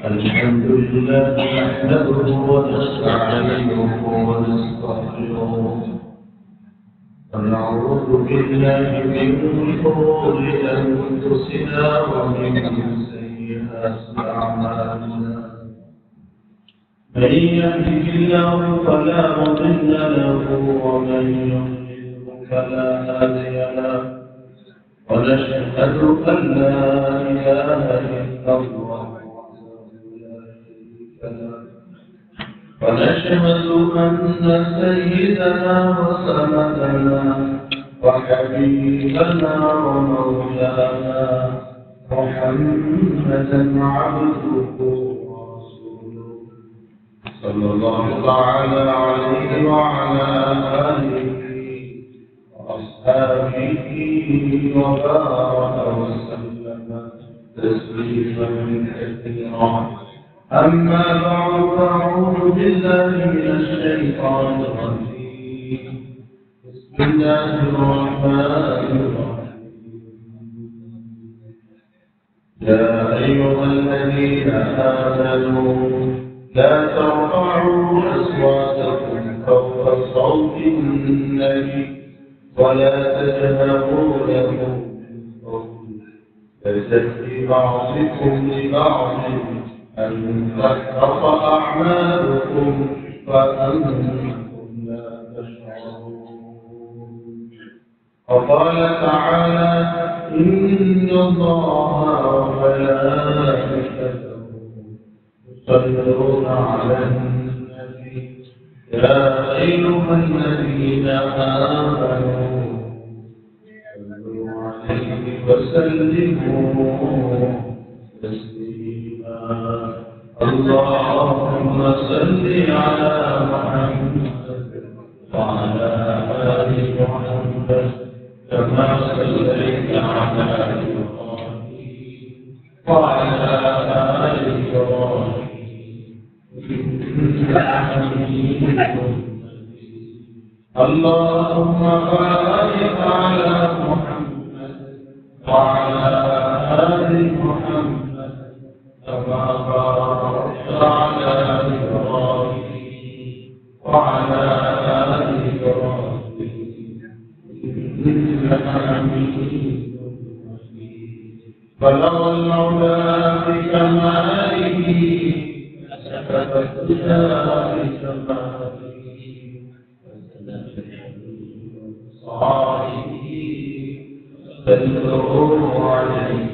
الحمد لله نحمده ونستعينه ونستغفره ونعوذ بالله من شرور أنفسنا ومن سيئات أعمالنا من يهده الله فلا مضل له ومن يضلل فلا هادي له ونشهد أن لا إله إلا الله ونشهد أن سيدنا وسندنا وحبيبنا ومولانا محمدا عبده ورسوله صلى الله تعالى عليه وعلى آله وأصحابه وبارك وسلم تسليما كثيرا. أما بعد فأعوذ بالله من الشيطان الرجيم. بسم الله الرحمن الرحيم. يا أيها الذين آمنوا لا ترفعوا أصواتكم فوق صوت النبي ولا تجهروا له بالقول كجهر بعضكم لبعض أن تحبط أعمالكم وأنتم لا تشعرون. وقال تعالى إن الله وملائكته يصلون على النبي يا أيها الذين آمنوا صلوا عليه وسلموا تسليما. اللهم صل على محمد وعلى آل محمد كما صليت على إبراهيم وعلى آل إبراهيم إنك حميد مجيد. اللهم بارك على محمد وعلى آل محمد كما باركت على إبراهيم وعلى آل إبراهيم إنك حميد مجيد. بلغ المولى بكماله سكت الدجال بكماله فسلك صاحبه صلوا عليه.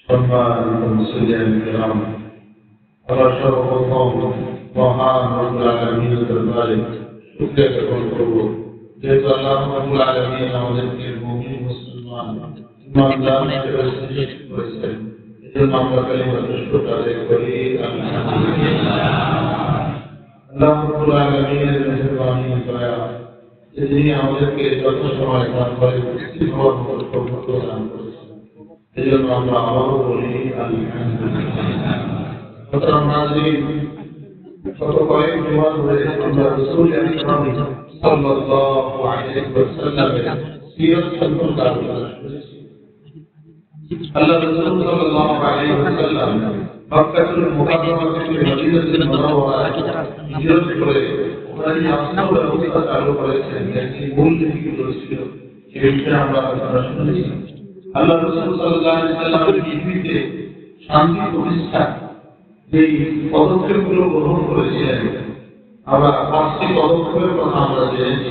সম্মানিত মুসলিম কিরাম, আল্লাহ সর্বপ্রথম মহান রব্বুল আলামিনের দরবারে শুকরিয়া জ্ঞাপন করব যেহেতু আল্লাহ রব্বুল আলামিন আমাদেরকে মুমিন মুসলমান ইমানদার করেছেন। এজন্য আমরা কালিমাতুশ শুকর আদায় করি আলহামদুলিল্লাহ। আল্লাহ রব্বুল আলামিনের মেহেরবানি দয়া যিনি আমাদেরকে যত সময় দান করে উপস্থিত হওয়ার মতো সৌভাগ্য দান করেছেন, এজন্য আমরা আবারও বলি আলহামদুলিল্লাহ। গত কয়েক জুমা ধরে আমরা রাসূল আকরাম সাল্লাল্লাহু আলাইহি ওয়াসাল্লামের সিরাত সম্পর্কে আলোচনা করেছি। আল্লাহ রাসূল সাল্লাল্লাহু আলাইহি ওয়াসাল্লাম মক্কাতুল মুকাররমা থেকে মদিনাতুল মুনাওয়ারায় হিজরত করে ওখানে আসল ব্যবস্থা চালু করেছেন। একটি মূল নীতিগুলো ছিল, এই বিষয়ে আমরা আলোচনা শুনেছি। আল্লাহ রাসূল সাল্লাল্লাহু আলাইহি ওয়াসাল্লামের পৃথিবীতে শান্তি প্রতিষ্ঠা এই পদক্ষেপগুলো গ্রহণ করেছিলেন। আমরা ৫টি পদক্ষেপের কথা আমরা জেনেছি।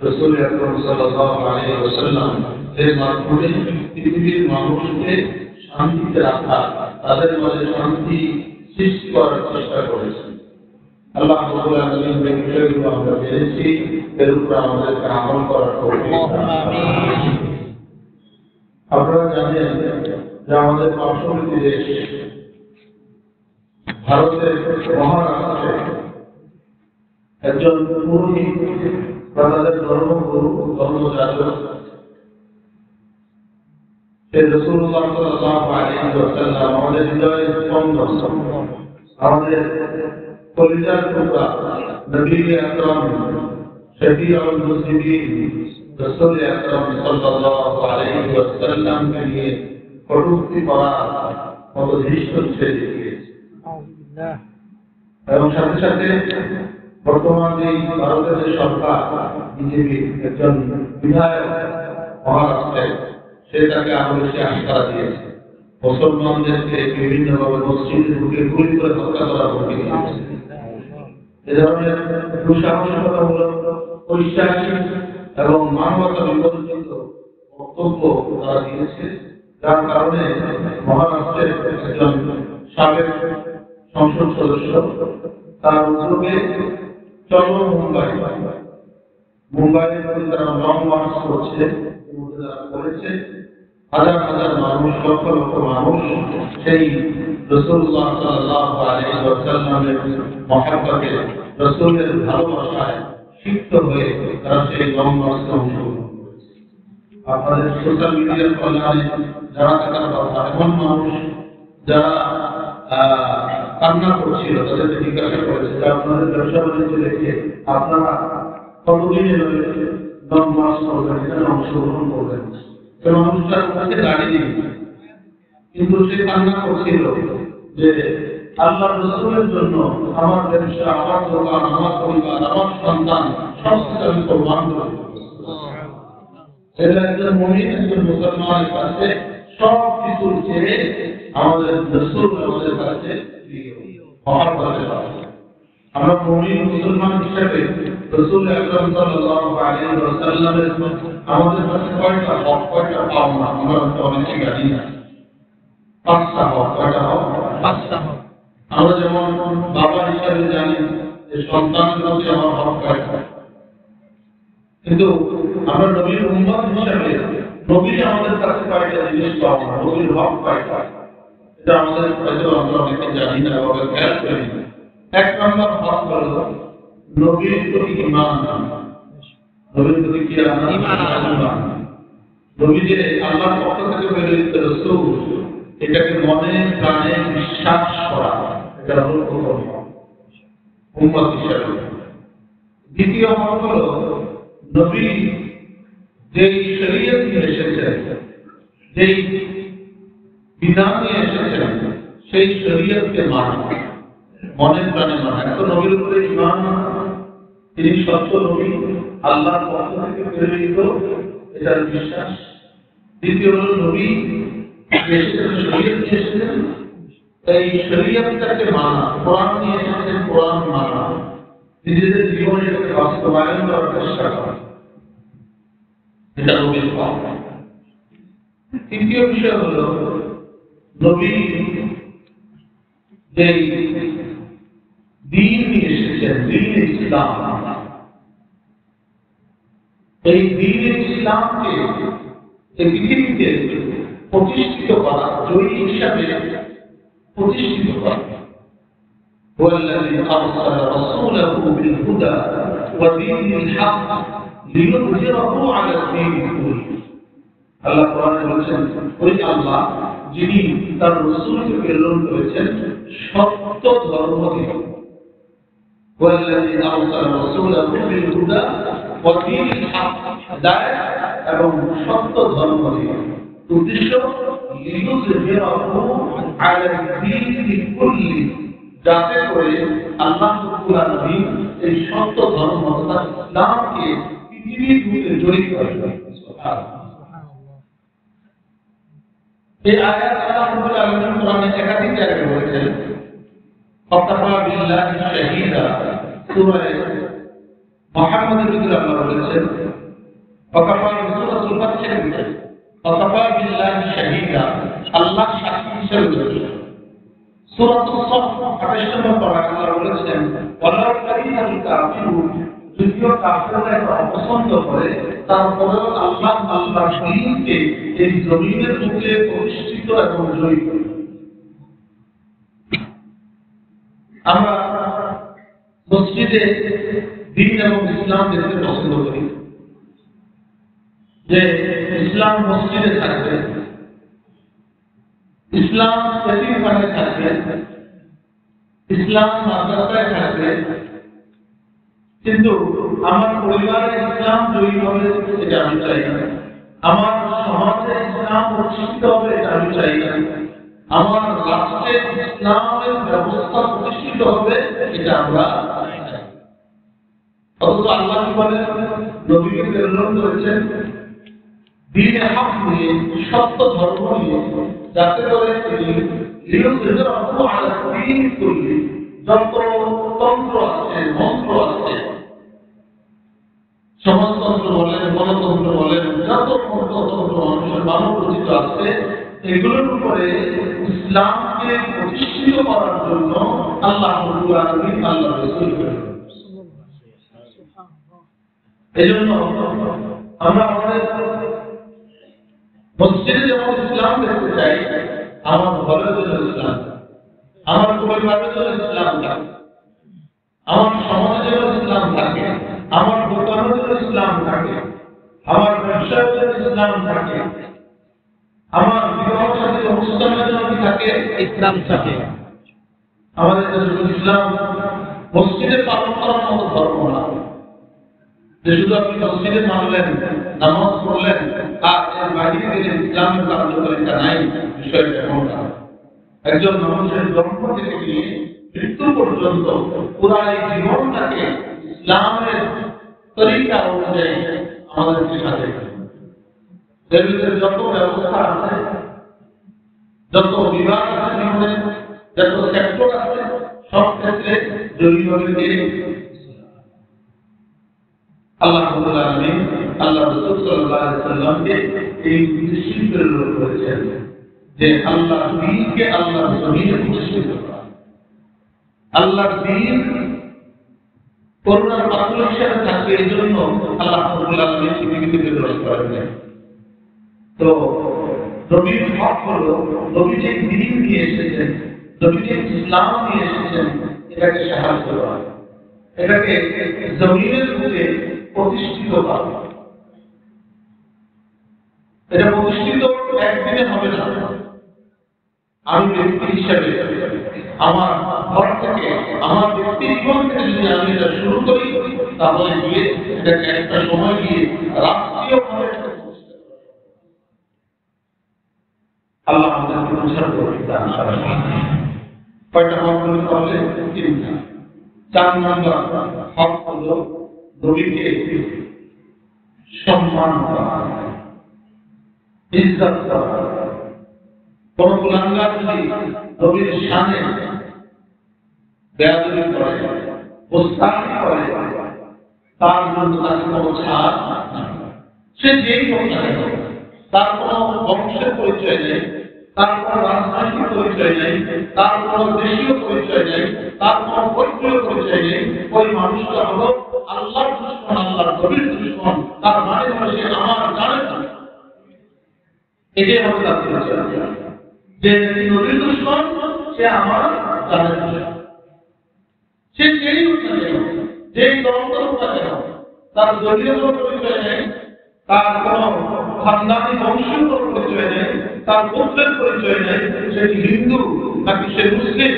রাসূল আকরাম সাল্লাল্লাহু আলাইহি ওয়াসাল্লাম এর মাধ্যমে পৃথিবীর মানুষকে শান্তিতে রাখা, তাদের মাঝে শান্তি সৃষ্টি করার চেষ্টা করেছেন। আল্লাহ রাব্বুল আলামিন এই বিষয়গুলো আমরা জেনেছি, এর উপর আমাদেরকে আমল করার তৌফিক দান করুন। আপনারা জানেন যে আমাদের পার্শ্ববর্তী দেশ ভারতের মহারাষ্ট্রে একজন পুরোহিত বা তাদের ধর্মগুরু ধর্মযাজক রাসূলুল্লাহ সাল্লাল্লাহু আলাইহি ওয়াসাল্লাম আমাদের হৃদয়ের স্পন্দন, আমাদের কলিজার টুকরা নবী আকরাম शफीउल मुज़निबीन रसूल আকরাম সাল্লাল্লাহু আলাইহি ওয়াসাল্লাম के लिए কটূক্তি করা মতো দৃশ্য ছেড়ে দিয়েছে। এবং সাথে সাথে বর্তমান এই ভারতের যে সরকার বিজেপি একজন বিধায়ক মহারাষ্ট্রে সে তাকে আরো বেশি আশঙ্কা দিয়েছে, মুসলমানদেরকে বিভিন্নভাবে মসজিদে ঢুকে গুলি করে হত্যা করা হুমকি দিয়েছে। এ ধরনের দুঃসাহসিকতামূলক ঐতিহাসিক এবং মানবতা বিবর্জিত বক্তব্য তারা দিয়েছে, যার কারণে মহারাষ্ট্রের একজন সাবেক সংসদ সদস্য তার উদ্যোগে চলো মুম্বাইয়ে তারা লং মার্চ করছে, করেছে হাজার হাজার মানুষ, লক্ষ লক্ষ মানুষ সেই রাসূলুল্লাহ সাল্লাল্লাহু আলাইহি ওয়াসাল্লামের মহব্বতে রাসূলের ভালোবাসায় সিক্ত হয়ে তারা সেই লং মার্চে অংশগ্রহণ করেছে। আপনাদের সোশ্যাল মিডিয়ার কল্যাণে যারা থাকার কথা, এমন মানুষ যারা কান্না করছিল তাদেরকে জিজ্ঞাসা করেছে যে আপনাদের ব্যবসা বাণিজ্য দেখে আপনারা কতদিনে লং মার্চ করবেন, এখানে অংশগ্রহণ করবেন। সে মানুষটার কাছে দাঁড়িয়ে কিন্তু সে কান্না করছিল যে আল্লাহ রাসূলের জন্য আমার ব্যবসা, আমার দোকান, আমার পরিবার, আমার সন্তান সবকিছু আমি কোরবান করে দেব। এটা একজন মুমিন, একজন মুসলমানের কাছে সব কিছুর চেয়ে আমাদের রাসূল আমাদের কাছে প্রিয়, মহব্বতের কাছে। আমরা মুমিন মুসলমান হিসেবে রাসূল আকরাম সাল্লাল্লাহু আলাইহি ওয়াসাল্লামের আমাদের কাছে কয়টা হক, কয়টা পাওনা আমরা অনেকে জানি না। পাঁচটা হক। কয়টা হক? পাঁচটা হক। আমরা যেমন বাবা হিসাবে জানি যে সন্তানের প্রতি আমার হক কয়টা, কিন্তু আমরা নবীর উম্মত হিসাবে নবী আমাদের কাছে কয়টা জিনিস পাওনা, নবীর হক কয়টা, এটা আমাদের হয়তো আমরা অনেকে জানি না বা খেয়াল করি না। এক নম্বর হক হলো নবীর প্রতি ঈমান। নবীর প্রতি কি ঈমান? নবী যে আল্লাহর পক্ষ থেকে প্রেরিত রাসূল, এটাকে মনে প্রাণে বিশ্বাস করা, এটা হলো প্রথম হক উম্মত হিসেবে। দ্বিতীয় হক হলো নবী যেই শরীয়ত নিয়ে এসেছেন, যেই বিধান নিয়ে এসেছেন, সেই শরীয়তকে মানা, মনে প্রাণে মানা। এখন নবীর উপরে ঈমান, তিনি সত্য নবী, আল্লাহর পক্ষ থেকে প্রেরিত, এটার বিশ্বাস। দ্বিতীয় হলো নবী এসেছেন শরীয়ত নিয়ে এসেছেন, এই শরীয়তটাকে মানা, কোরআন নিয়ে এসেছেন, কোরআন মানা, নিজেদের জীবনে এটাকে বাস্তবায়ন করার চেষ্টা করা, এটা নবীর হক। তৃতীয় বিষয় হলো নবী যে দ্বীন নিয়ে এসেছেন, দ্বীন ইসলাম, এই দ্বীন ইসলামকে এই পৃথিবীতে প্রতিষ্ঠিত করা, জয়ী হিসাবে প্রতিষ্ঠিত করা। هو الذي أرسل رسوله بالهدى ودين الحق ليظهره على الدين كله। আল্লাহ কোরআনে বলেছেন, ওই আল্লাহ যিনি তার রাসূলকে প্রেরণ করেছেন সত্য ধর্ম দিয়ে। هو الذي أرسل رسوله بالهدى ودين الحق, দায় এবং সত্য ধর্ম দিয়ে। উদ্দেশ্য লিইয়ুযহিরাহু আলা দ্বীনি কুল্লি, যাতে করে আল্লাহ রাব্বুল আলামিন এই সত্য ধর্ম অর্থাৎ ইসলামকে পৃথিবীর বুকে জয়ী করে দেন। সুবহানাল্লাহ। এই আয়াত আল্লাহ রাব্বুল আলামিন কোরআনে একাধিক জায়গায় বলেছেন। ফাকাফা বিল্লাহি শাহীদা, সূরা মুহাম্মাদের ভিতরে আল্লাহ বলেছেন, ফাকাফা সূরাতুল ফাতিহার ভিতরে ফাকাফা বিল্লাহি শাহীদা, আল্লাহ সাক্ষী হিসেবে বলেছেন। সূরাতুস সাফ 28 নম্বর পারা আল্লাহ বলেছেন, ওয়ালাউ কারিহাল কাফিরুন, যদিও কাফেররা এটা অপছন্দ করে, তারপরেও আল্লাহ আল্লাহর দ্বীনকে এই জমিনের বুকে প্রতিষ্ঠিত এবং জয়ী করে। আমরা মসজিদে দ্বীন এবং ইসলাম দেখতে পছন্দ করি, যে ইসলাম মসজিদে থাকবে, ইসলাম এতিমখানায় থাকবে, ইসলাম মাদ্রাসায় থাকবে, কিন্তু আমার পরিবারে ইসলাম জয়ী হবে এটা আমি চাই না, আমার সমাজে ইসলাম প্রতিষ্ঠিত হবে এটা আমি চাই না, আমার রাষ্ট্রে ইসলামের ব্যবস্থা প্রতিষ্ঠিত হবে এটা আমরা চাই না। অথচ আল্লাহ কি বলেন, নবীকে প্রেরণ করেছেন দ্বীনে হক নিয়ে, সত্য ধর্ম নিয়ে, যাতে করে তিনি লিয়ুযহিরাহু আলা দ্বীন কুল্লি, যত তন্ত্র আছে, মন্ত্র আছে, সমাজতন্ত্র বলেন, গণতন্ত্র বলেন, যত মন্ত্রতন্ত্র মানুষের মানব রচিত আছে, এগুলোর উপরে ইসলামকে প্রতিষ্ঠিত করার জন্য আল্লাহ রাব্বুল আলামিন আল্লাহ রাসূল প্রেরণ করেছেন। এজন্য আমরা আমাদের মসজিদে যেমন ইসলাম দেখতে চাই, আমার ঘরের জন্য ইসলাম, আমার পরিবারের জন্য ইসলাম থাকে, আমার সমাজের জন্য ইসলাম থাকে, আমার দোকানের জন্য ইসলাম থাকে, আমার ব্যবসার জন্য ইসলাম থাকে, আমার বিবাহ সাথী অনুষ্ঠানের জন্য কি থাকে, ইসলাম থাকে। আমাদের জন্য ইসলাম মসজিদে পালন করার মতো ধর্ম না, যে শুধু আপনি মসজিদে মানলেন, নামাজ পড়লেন, আর এর বাইরে গেলে ইসলামের কার্যকারিতা নাই, বিষয়টা এমন না। একজন মানুষের জন্ম থেকে নিয়ে মৃত্যু পর্যন্ত পুরা এই জীবনটাকে ইসলামের তরিকা অনুযায়ী আমাদেরকে সাজাইতে হবে। এর ভিতরে যত ব্যবস্থা আছে, যত বিভাগ আছে, জীবনে যত সেক্টর আছে, সব ক্ষেত্রে জড়িত হয়ে আল্লাহ রাব্বুল আলামিন আল্লাহ রাসূল সাল্লাল্লাহু আলাইহি ওয়াসাল্লামকে এই উদ্দেশ্যে প্রেরণ করেছেন যে আল্লাহর দ্বীনকে আল্লাহর জমিনে প্রতিষ্ঠিত করা, আল্লাহর দ্বীন করুণার পাত্র হিসেবে থাকবে। এই জন্য আল্লাহ রাব্বুল আলামিন পৃথিবীতে প্রেরণ করেন। তো নবীর হক হলো, নবী যে দ্বীন নিয়ে এসেছেন, নবী যে ইসলাম নিয়ে এসেছেন, এটাকে সাহায্য করা, এটাকে জমিনের বুকে প্রতিষ্ঠিত করা। এটা প্রতিষ্ঠিত একদিনে হবে না। আমি ব্যক্তি হিসাবে আমার ঘর থেকে, আমার ব্যক্তি জীবন থেকে যদি আমি এটা শুরু করি, তাহলে গিয়ে এটাকে একটা সময় গিয়ে রাষ্ট্রীয়ভাবে আল্লাহ আমাদেরকে বোঝার করে কয়টা হক তাহলে তিনটা। 4 নম্বর হক হলো নবীকে সম্মান করা, ইজ্জত করা। কোন গুনাহগার যদি নবীর শানে বেয়াদবি করে, গোস্তাখি করে, তার জন্য তাকে কোনো ছাড় নাই। সে যেই হোক না কেন, তার কোনো বংশের পরিচয় নেই, তার কোনো রাজনৈতিক পরিচয় নেই, তার কোনো দেশীয় পরিচয় নেই, তার কোনো গোত্রীয় পরিচয় নেই, ওই মানুষটা হলো আল্লাহর দুশমন, আল্লাহর নবীর দুশমন। তার মানে হলো সে আমার জানেন না, এটাই হবে তার পরিচয়। যে নবীর দুশমন সে আমার জানেন না, সে যেই হোক না কেন, যেই দলগত হোক না কেন, তার দলীয় কোনো পরিচয় নেই, তার কোনো খানদানি বংশের কোনো পরিচয় নেই, তার গোত্রের পরিচয় নেই, সে হিন্দু নাকি সে মুসলিম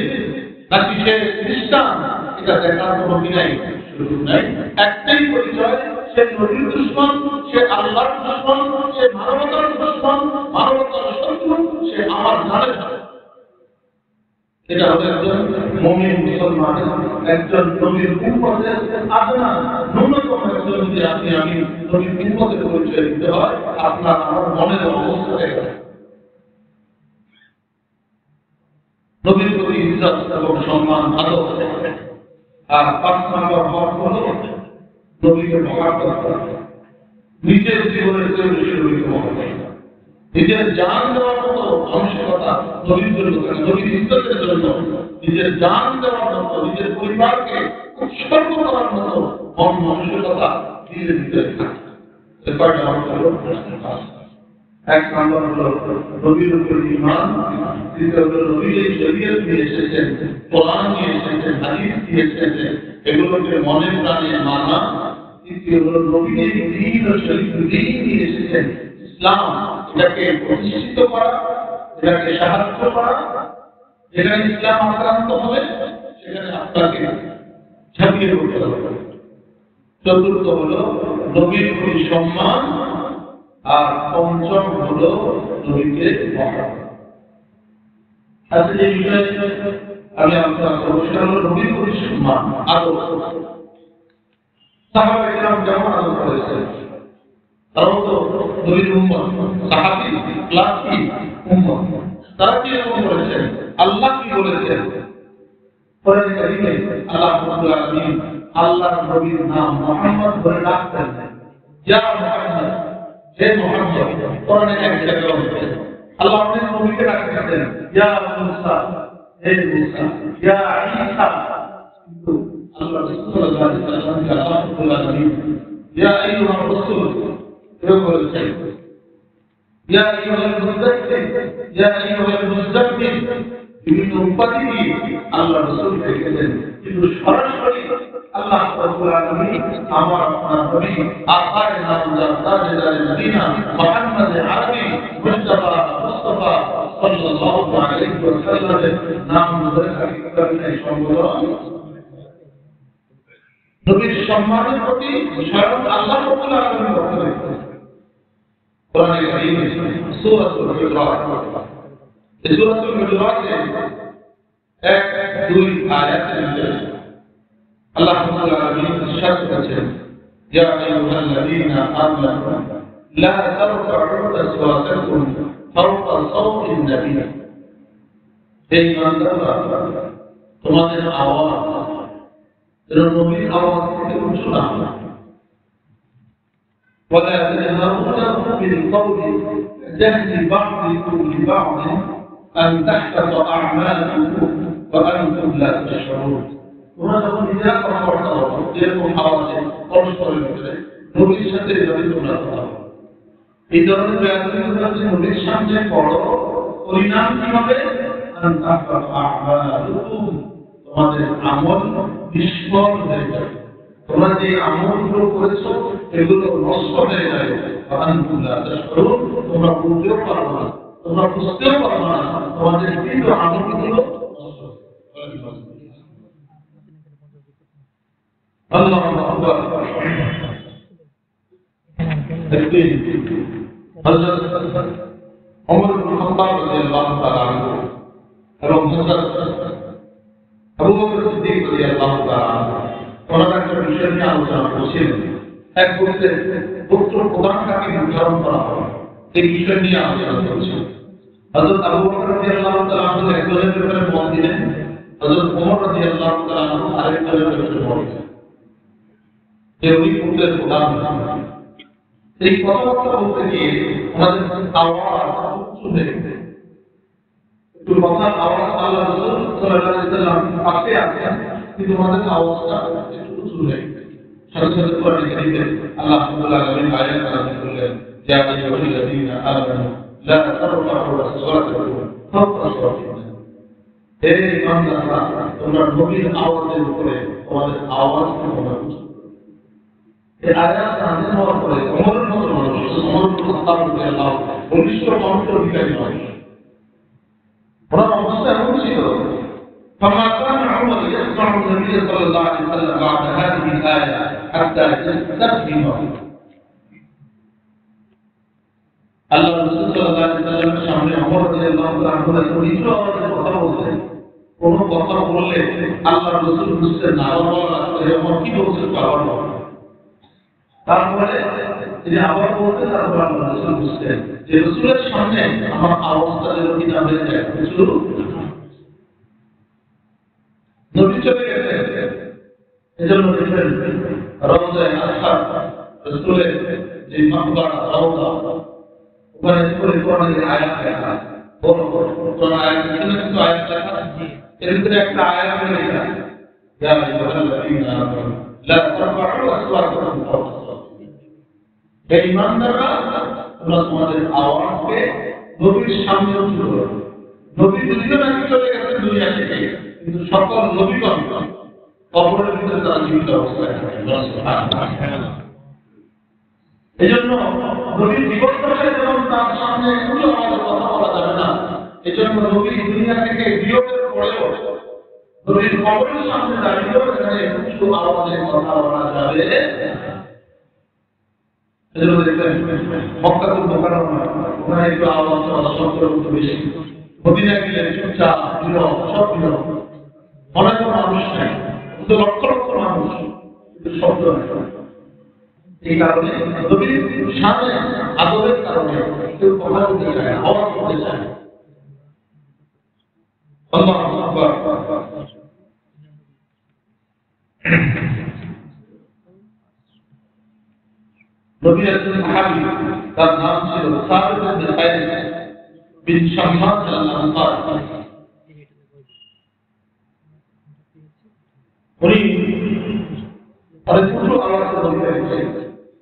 নাকি সে খ্রিস্টান, এটা দেখার কোনো সুযোগ নাই। একটাই পরিচয়, সে নবীর দুশমন, সে আল্লাহর দুশমন, সে মানবতার দুশমন, মানবতার শত্রু, সে আমার জানেন না। এটা হলো একজন মুমিন মুসলমান, একজন নবীর উম্মতের আদনা ন্যূনতম একজন যদি আপনি আমি নবীর উম্মতের পরিচয় দিতে হয়, আপনার আমার মনের অবস্থা হয়ে গেছে। নবীর প্রতি ইজ্জত এবং সম্মান আদব। আর 5 নম্বর হক হলো নবীকে মহব্বত করা, নিজের জীবনের চেয়ে বেশি নবীকে মহব্বত করা, নিজের জান দেওয়ার মতো মানসিকতা নবীর জন্য, নবীর ইজ্জতের জন্য নিজের জান দেওয়ার মতো, নিজের পরিবারকে উৎসর্গ করার মতো মন মানসিকতা নিজের ভিতরে থাকে। কয়টা হক হলো? 1 নম্বর হলো নবীর উপর ঈমান, দ্বিতীয় হলো নবী যে শরীয়ত নিয়ে এসেছেন, কোরআন নিয়ে এসেছেন, হাদিস নিয়ে এসেছেন, এগুলোকে মনে প্রাণে মানা। তৃতীয় হলো নবী যে দ্বীন ও শরীয়ত নিয়ে এসেছেন, ইসলাম, এটাকে প্রতিষ্ঠিত করা, এটাকে সাহায্য করা। যেখানে ইসলাম আক্রান্ত হবে সেখানে আপনাকে ঝাঁপিয়ে পড়তে হবে। চতুর্থ হলো নবীর প্রতি সম্মান, আর পঞ্চম হলো নবীকে মহাব্বত। আজকে যে বিষয়ে আমি আলোচনা করব সেটা হলো নবীর প্রতি সম্মান, আদর। সাহাবায়ে কেরাম যেমন আদর করেছেন, তারাও তো নবীর উম্মত, সাহাবী প্লাস কি উম্মত, তারা কি এরকম করেছেন? আল্লাহ কি বলেছেন? কোরআন কারীমে আল্লাহ রাব্বুল আলামিন আল্লাহর নবীর নাম মুহাম্মদ বলে ডাকতেন, ইয়া মুহাম্মদ, হে মুহাম্মদ। কোরআনে এক জায়গায় বলেছেন আল্লাহ আমাদের নবীকে ডাকতেন ইয়া মুসা, হে মুসা, ইয়া ঈসা। কিন্তু আল্লাহ রাসূলুল্লাহ সাল্লাল্লাহু আলাইহি ওয়াসাল্লামকে আল্লাহ রাব্বুল আলামিন ইয়া আইয়ুহার রাসূল এরকম বলেছেন, ইয়া আইয়ুহাল মুদাথ্থির, ইয়া আইয়ুহাল মুযাম্মিল। বিভিন্ন উপাধি আল্লাহ রাসূল রেখেছেন, কিন্তু সরাসরি আল্লাহ রাব্বুল আলামিন আমার আপনার নবী আকারে নামদার তাজদার মদিনা মুহাম্মদ আরবি মুস্তাফা সাল্লাল্লাহু আলাইহি ওয়াসাল্লামের নাম ধরে হাকিকতে সম্বোধন। নবীর সম্মানের প্রতি স্বয়ং আল্লাহ রাব্বুল আলামিন বলেন কোরআনে কারীমে সূরাতুল হুজুরাত, এই সূরাতুল হুজুরাতে 1-2 আয়াতের মধ্যে আল্লাহ রাব্বুল আলামিন ইরশাদ করেছেন, ইয়া আইয়ুহাল্লাযীনা আমানু লা তারফা'উ আসওয়াতাকুম ফাওকা সাওতিন নবী। হে ঈমানদাররা, তোমাদের আওয়াজ যেন নবীর আওয়াজ থেকে উঁচু না হয়। ولا تجهروا بالقول كجهر بعضكم لبعض أن تحبط أعمالكم وأنتم لا تشعرون। তোমরা যখন নিজেরা কথা বলতে হবে যেরকম আওয়াজে পরস্পরের ভিতরে নবীর সাথে এভাবে তোমরা কথা বলো, এই ধরনের ব্যাপারগুলো যদি নবীর সামনে পড়ো, পরিণাম কি হবে? أن تحبط أعمالكم, তোমাদের আমল নিষ্ফল হয়ে যাবে, তোমরা যে আমলগুলো করেছো এগুলো নষ্ট হয়ে যাবে। তোমরা বুঝতেও পারবে না, তোমরা বুঝতেও পারবে না তোমাদের কিন্তু আমলগুলো আল্লাহু আকবার। একদিন হযরত ওমর ইবনে খাত্তাব রাদিয়াল্লাহু তাআলা আনহু এবং হযরত আবু বকর সিদ্দিক রাদিয়াল্লাহু তাআলা আনহু ওনারা একটা বিষয় নিয়ে আলোচনা করছিলেন। এক বলতে পুত্র প্রদান কাকে নির্ধারণ করা হবে, এই বিষয় নিয়ে আলোচনা করছেন। হযরত আবু বকর রাদিয়াল্লাহু তাআলা আনহু একজনের ব্যাপারে মত দিলেন, হযরত ওমর রাদিয়াল্লাহু তাআলা আনহু আরেকজনের ব্যাপারে মত দিলেন যে উনি পুত্রের প্রধান। এই কথাবার্তা বলতে গিয়ে আমাদের আওয়াজ উঁচু হয়ে গেছে, একটু কথার আওয়াজ আল্লাহ রাসূল সাল্লাল্লাহু আলাইহি ওয়াসাল্লাম পাশে আছেন কিন্তু আমাদের আওয়াজটা একটু উঁচু হয়ে গেছে। সাথে সাথে কোরআনে কারীমে আল্লাহ রাব্বুল আলামিন আয়াত নাযিল করলেন, ইয়া আইয়ুহাল্লাযীনা আমানু লা তারফা'উ আসওয়াতাকুম ফাওকা সাওতিন নবী। হে ঈমানদাররা, তোমরা নবীর আওয়াজের উপরে তোমাদের আওয়াজকে তোমরা উঁচু করো। এই আয়াত নাযিল হওয়ার পরে ওমরের মতো মানুষ, ওমর ইবনে খাত্তাব রাদিয়াল্লাহু বলিষ্ঠ কণ্ঠের অধিকারী মানুষ, ওনার অবস্থা এমন ছিল فما كان عمر يسمع النبي صلى الله عليه وسلم بعد هذه الآية حتى يستفهمه। আল্লাহ রাসূল সাল্লাল্লাহু আলাইহি ওয়াসাল্লামের সামনে ওমর রাদিয়াল্লাহু তাআলা আনহু নিচু আওয়াজে কথা বলতেন। কোন কথা বললে আল্লাহ রাসূল বুঝতেন না, ওমর কি বলছেন আবার বলেন। তারপরে তিনি আবার বলতেন, তারপর আল্লাহ রাসূল বুঝতেন যে রাসূলের সামনে আমার আওয়াজটা যেন কি না হয়ে যায়, কিছু নবী চলে গেছেন। এজন্য দেখবেন রওজায়ে আসফার রাসূলের যে মাকবারা রওজা, ওখানে করে কোরআনের আয়াত লেখা, বড় বড় কোরআন আয়াত, কিছু আয়াত লেখা, এর ভিতরে একটা আয়াত লেখা, ইয়া আইয়ুহাল্লাযীনা আমানু লা তারফা'উ আসওয়াতাকুম ফাওকা সাওতিন নবী। হে ঈমানদাররা, তোমরা তোমাদের আওয়াজকে নবীর সামনে উঁচু করো। নবী দুনিয়া থেকে চলে গেছেন দুনিয়া থেকে, কিন্তু সকল নবীগণ কবরের ভিতরে তারা জীবিত অবস্থায় থাকেন। এই জন্য নবীর জীবন দশায় যেমন তার সামনে উঁচু আওয়াজে কথা বলা যাবে না, এই জন্য নবী দুনিয়া থেকে বিয়োগের পরেও নবীর কবরের সামনে দাঁড়িয়েও এখানে একটু আওয়াজে কথা বলা যাবে। এজন্য দেখবেন মক্কাতুল মুকাররমা ওখানে একটু আওয়াজ শব্দের একটু বেশি, মদিনা গেলে চুপচাপ নীরব, সব নীরব, অনেক মানুষ নাই, কিন্তু লক্ষ লক্ষ মানুষ, কিন্তু শব্দ নাই। এই কারণে নবীর সামনে আদরের কারণে কেউ কথা বলতে চায় না, আওয়াজ করতে চায় না। আল্লাহু আকবার। নবীর একজন সাহাবী, তার নাম ছিল সাবিত ইবনে কায়েস বিন শাম্মাস আল-আনসারী। উনি অনেক উঁচু আওয়াজে বলতেন,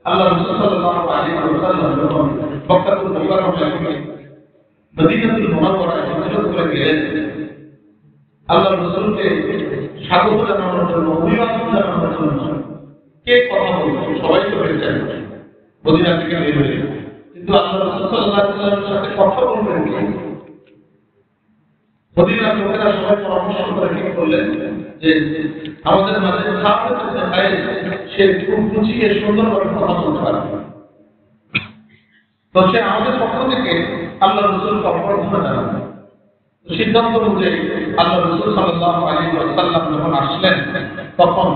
আল্লাহ রাসূল সাল্লাল্লাহু আলাইহি ওয়াসাল্লাম যখন মক্কাতুল মুকাররমা থেকে মদিনাতুল মুনাওয়ারায় হিজরত করে গেলেন, আল্লাহ রাসূলকে স্বাগত জানানোর জন্য, অভিবাদন জানানোর জন্য কে কথা বলছে? সবাই তো বের যায় মদিনা থেকে বের হয়ে, কিন্তু আল্লাহ রাসূল সাল্লাল্লাহু আলাইহি ওয়াসাল্লামের সাথে কথা বলবেন কে? মদিনার লোকেরা সবাই পরামর্শ করে ঠিক করলেন যে আমাদের মাঝে সাবিত ইবনে কায়েস, সে খুব গুছিয়ে সুন্দরভাবে কথা বলতে পারে, তো সে আমাদের পক্ষ থেকে আল্লাহ রাসূলকে অভ্যর্থনা জানাবে। সিদ্ধান্ত অনুযায়ী আল্লাহ রাসূল সাল্লাল্লাহু আলাইহি ওয়াসাল্লাম যখন আসলেন, তখন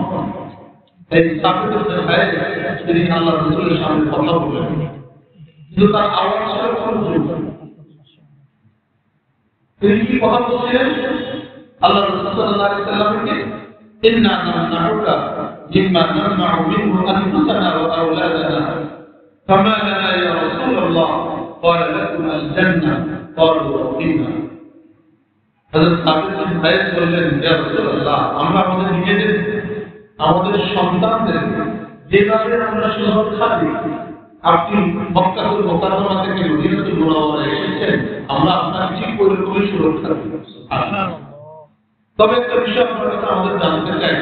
এই সাবিত ইবনে কায়েস তিনি আল্লাহ রাসূলের সামনে কথা বললেন, কিন্তু তার আওয়াজ ছিল খুব জোর। তিনি কি কথা বলছিলেন? আল্লাহ রাসূল সাল্লাল্লাহু আলাইহি ওয়াসাল্লামকে ইন্না নামনাউকা মিম্মা নামনাউ মিনহু আনফুসানা ওয়া আওলাদানা ফামা লানা ইয়া রাসূলুল্লাহ ক্বালা লাকুম আল-জান্নাহ ক্বালু ওয়া হযরত সাবিত ইবনে কায়েস বললেন, ইয়া রাসূলুল্লাহ, আমরা আমাদের সন্তানদের যেভাবে আমরা সুরক্ষা দিই, আপনি মক্কাতুল মুকাররমা থেকে মদিনাতুল মুনাওয়ারায় এসেছেন, আমরা আপনাকে ঠিক ওইরকমই সুরক্ষা দিব। তবে একটা বিষয় আপনার কাছে আমাদের জানতে চাই,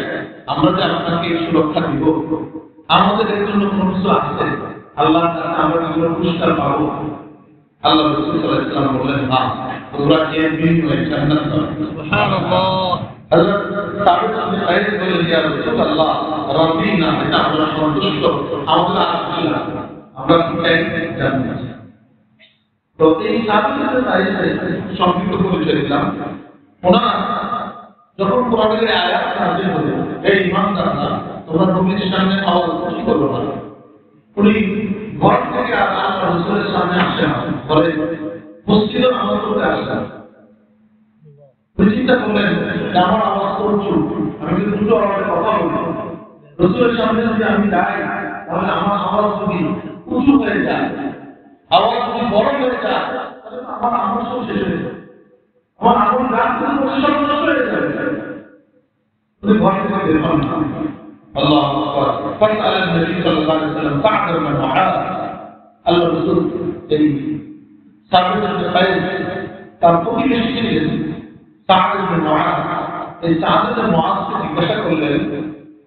আমরা যে আপনাকে সুরক্ষা দিব, আমাদের এর জন্য কোনো কিছু আছে? আল্লাহর কাছে আমরা কি কোনো পুরস্কার পাবো? আল্লাহ রাসূল সাল্লাল্লাহু আলাইহি ওয়াসাল্লাম বললেন, হ্যাঁ, তোমরা এর বিনিময়ে জান্নাত পাবে। সুবহানাল্লাহ। হযরত সাবিত ইবনে কায়েস বললেন, ইয়া রাসূলুল্লাহ, রাব্বিনা, এটা আমরা সন্তুষ্ট, আমাদের আর কিছু না, আমরা চাই জান্নাত। তো এই সাবিত ইবনে কায়েসের সংক্ষিপ্ত পরিচয় দিলাম। ওনারা যখন কোরআনের আয়াত নাযিল হলো, এই ঈমানদাররা, তোমরা নবীর সামনে আওয়াজ উঁচু করো না, উনি ঘর থেকে আল্লাহ রাসূলের সামনে আসেন, বলে মসজিদে নামাজ পড়তে আসেন। উনি চিন্তা করলেন যে আমার আওয়াজ তো উঁচু, আমি যদি দুটো আওয়াজে কথা বলি, রাসূলের সামনে যদি আমি যাই, তাহলে আমার আওয়াজ যদি উঁচু হয়ে যায়, আওয়াজ যদি বড় হয়ে যায়, তাহলে আমার আমল সব শেষ হয়ে যাবে, আমার আমল গাছ থেকে সব নষ্ট হয়ে যাবে। উনি ঘর থেকে বের হন না। আল্লাহু আকবার। ফাসআল নবী সাল্লাল্লাহু আলাইহি ওয়াসাল্লাম সা'দ ইবনে মুআয। আল্লাহ রাসূল এই সাবিত ইবনে কায়েস তার প্রতিবেশী ছিলেন সা'দ ইবনে মুআয। এই সা'দ ইবনে মুআযকে জিজ্ঞাসা করলেন,